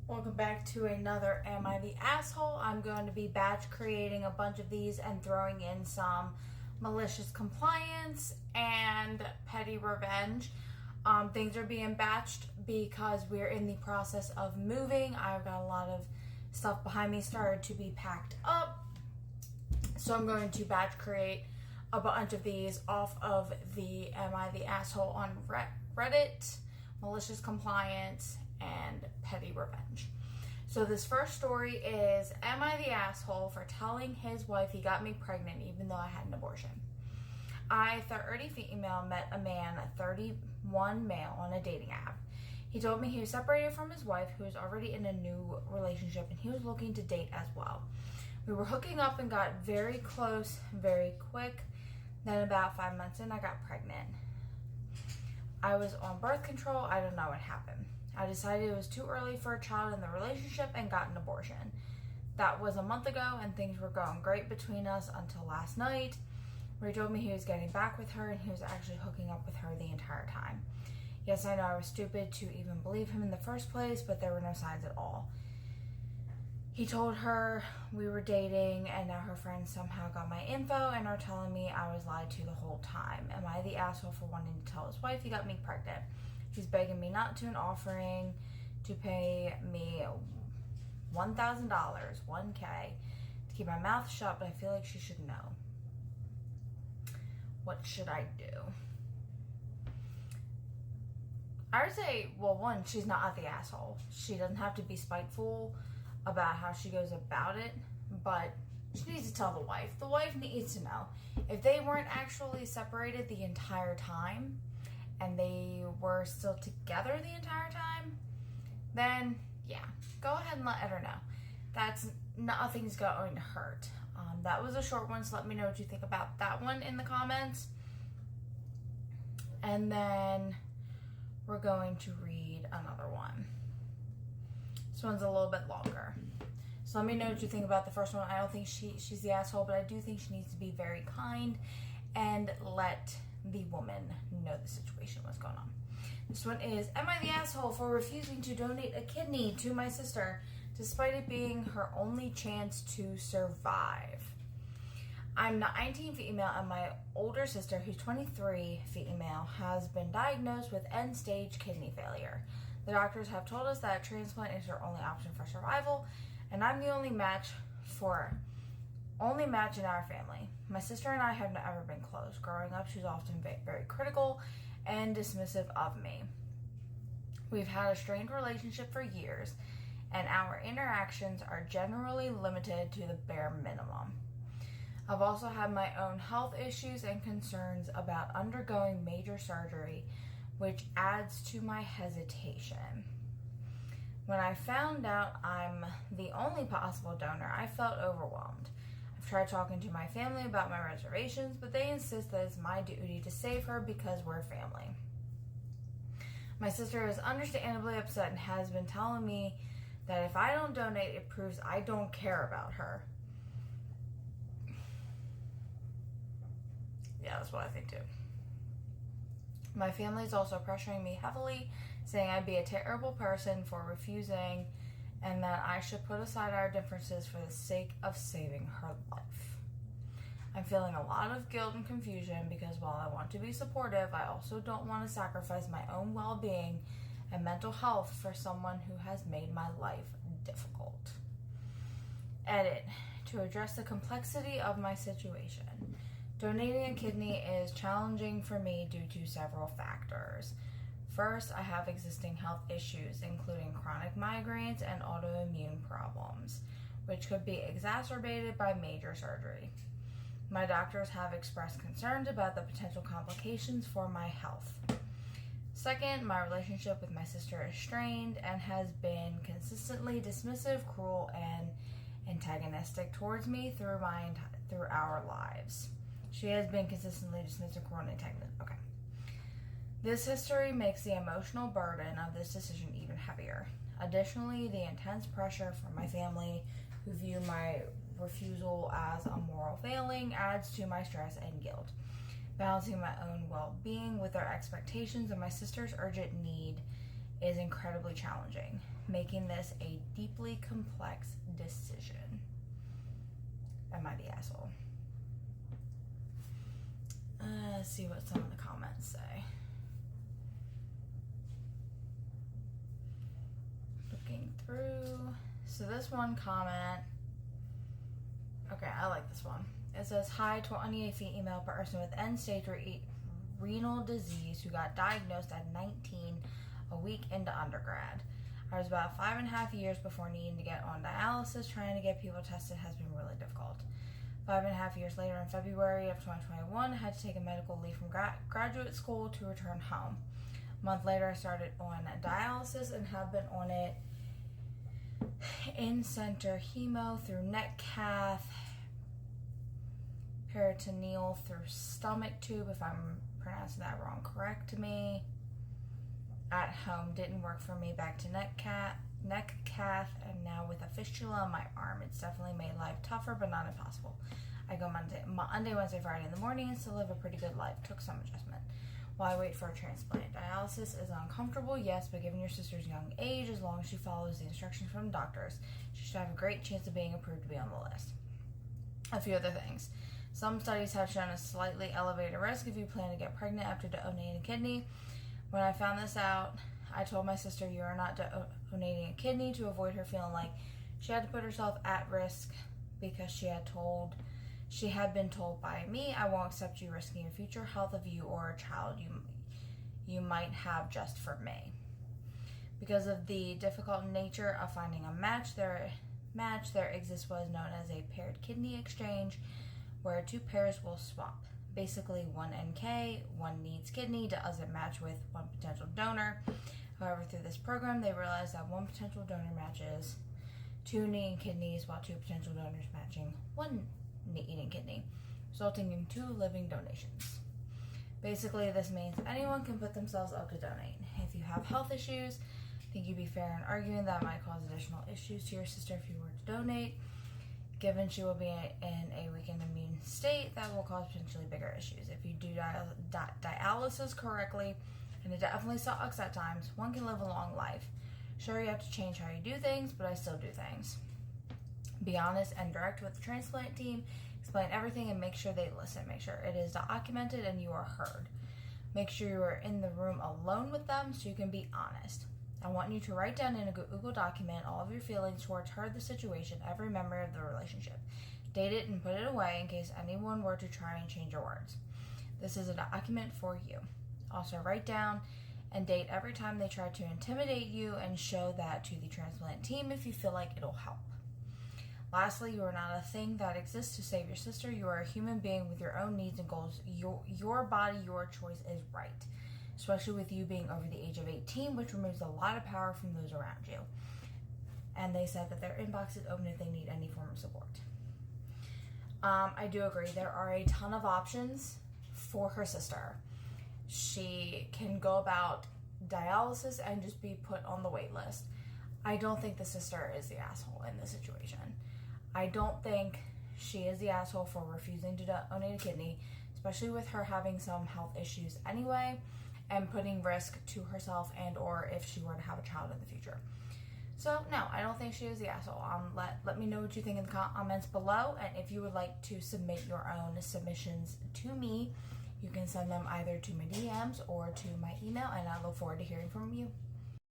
Welcome back to another Am I the Asshole? I'm going to be batch creating a bunch of these and throwing in some malicious compliance and petty revenge. Things are being batched because we're in the process of moving. I've got a lot of stuff behind me started to be packed up. So I'm going to batch create a bunch of these off of the Am I the Asshole on Reddit, malicious compliance, and petty revenge. So this first story is, am I the asshole for telling his wife he got me pregnant even though I had an abortion? I, 30 female, met a man, 31 male, on a dating app. He told me he was separated from his wife, who was already in a new relationship, and he was looking to date as well. We were hooking up and got very close very quick. Then about 5 months in, I got pregnant. I was on birth control. I don't know what happened. I decided it was too early for a child in the relationship and got an abortion. That was a month ago, and things were going great between us until last night, where he told me he was getting back with her and he was actually hooking up with her the entire time. Yes, I know I was stupid to even believe him in the first place, but there were no signs at all. He told her we were dating, and now her friends somehow got my info and are telling me I was lied to the whole time. Am I the asshole for wanting to tell his wife he got me pregnant? He's begging me not to and offering to pay me $1,000, $1K, to keep my mouth shut, but I feel like she should know. What should I do? I would say, well, one, she's not the asshole. She doesn't have to be spiteful about how she goes about it, but she needs to tell the wife. The wife needs to know. If they weren't actually separated the entire time, and they were still together the entire time, then yeah, go ahead and let her know. That's nothing's going to hurt. That was a short one, so let me know what you think about that one in the comments. And then we're going to read another one. This one's a little bit longer. So let me know what you think about the first one. I don't think she's the asshole, but I do think she needs to be very kind and let the woman know the situation, what's going on. This one is, am I the asshole for refusing to donate a kidney to my sister despite it being her only chance to survive? I'm 19 female, and my older sister, who's 23 female, has been diagnosed with end-stage kidney failure. The doctors have told us that a transplant is her only option for survival, and I'm the only match in our family. My sister and I have never been close. Growing up, she was often very critical and dismissive of me. We've had a strained relationship for years, and our interactions are generally limited to the bare minimum. I've also had my own health issues and concerns about undergoing major surgery, which adds to my hesitation. When I found out I'm the only possible donor, I felt overwhelmed. I've tried talking to my family about my reservations, but they insist that it's my duty to save her because we're family. My sister is understandably upset and has been telling me that if I don't donate, it proves I don't care about her. Yeah, that's what I think too. My family is also pressuring me heavily, saying I'd be a terrible person for refusing and that I should put aside our differences for the sake of saving her life. I'm feeling a lot of guilt and confusion because while I want to be supportive, I also don't want to sacrifice my own well-being and mental health for someone who has made my life difficult. Edit. To address the complexity of my situation. Donating a kidney is challenging for me due to several factors. First, I have existing health issues, including chronic migraines and autoimmune problems, which could be exacerbated by major surgery. My doctors have expressed concerns about the potential complications for my health. Second, my relationship with my sister is strained and has been consistently dismissive, cruel, and antagonistic towards me through our lives. She has been consistently dismissive, cruel, and antagonistic. Okay. This history makes the emotional burden of this decision even heavier. Additionally, the intense pressure from my family, who view my refusal as a moral failing, adds to my stress and guilt. Balancing my own well-being with their expectations and my sister's urgent need is incredibly challenging. making this a deeply complex decision. Am I the asshole? Let's see what some of the comments say. Looking through. So this one comment, okay, I like this one. It says, hi, 28 female person with end-stage renal disease who got diagnosed at 19, a week into undergrad. I was about 5.5 years before needing to get on dialysis. Trying to get people tested has been really difficult. 5.5 years later, in February of 2021, I had to take a medical leave from graduate school to return home. A month later, I started on dialysis and have been on it in-center hemo through neck cath, peritoneal through stomach tube, if I'm pronouncing that wrong, correct me. At home didn't work for me, back to neck cath, and now with a fistula on my arm. It's definitely made life tougher, but not impossible. I go Monday, Wednesday, Friday in the morning and still live a pretty good life. Took some adjustment. While I wait for a transplant. Dialysis is uncomfortable, yes, but given your sister's young age, as long as she follows the instructions from doctors, she should have a great chance of being approved to be on the list. A few other things. Some studies have shown a slightly elevated risk if you plan to get pregnant after donating a kidney. When I found this out, I told my sister, you are not donating a kidney, to avoid her feeling like she had to put herself at risk because she had been told by me, I won't accept you risking your future health of you or a child you might have just for me. Because of the difficult nature of finding a match, there exists what is known as a paired kidney exchange, where two pairs will swap. Basically, one NK, one needs kidney, doesn't match with one potential donor. However, through this program, they realized that one potential donor matches two needing kidneys, while two potential donors matching one needing kidney, resulting in two living donations. Basically, this means anyone can put themselves up to donate. If you have health issues, I think you'd be fair in arguing that might cause additional issues to your sister if you were to donate. Given she will be in a weakened immune state, that will cause potentially bigger issues. If you do dialysis correctly, and it definitely sucks at times, one can live a long life. Sure, you have to change how you do things, but I still do things. Be honest and direct with the transplant team. Explain everything and make sure they listen. Make sure it is documented and you are heard. Make sure you are in the room alone with them so you can be honest. I want you to write down in a Google document all of your feelings towards her, the situation, every memory of the relationship. Date it and put it away in case anyone were to try and change your words. This is a document for you. Also, write down and date every time they try to intimidate you and show that to the transplant team if you feel like it'll help. Lastly, you are not a thing that exists to save your sister. You are a human being with your own needs and goals. Your body, your choice is right. Especially with you being over the age of 18, which removes a lot of power from those around you. And they said that their inbox is open if they need any form of support. I do agree. There are a ton of options for her sister. She can go about dialysis and just be put on the wait list. I don't think the sister is the asshole in this situation. I don't think she is the asshole for refusing to donate a kidney, especially with her having some health issues anyway, and putting risk to herself and or if she were to have a child in the future. So no, I don't think she is the asshole. Let me know what you think in the comments below, and if you would like to submit your own submissions to me, you can send them either to my DMs or to my email, and I look forward to hearing from you.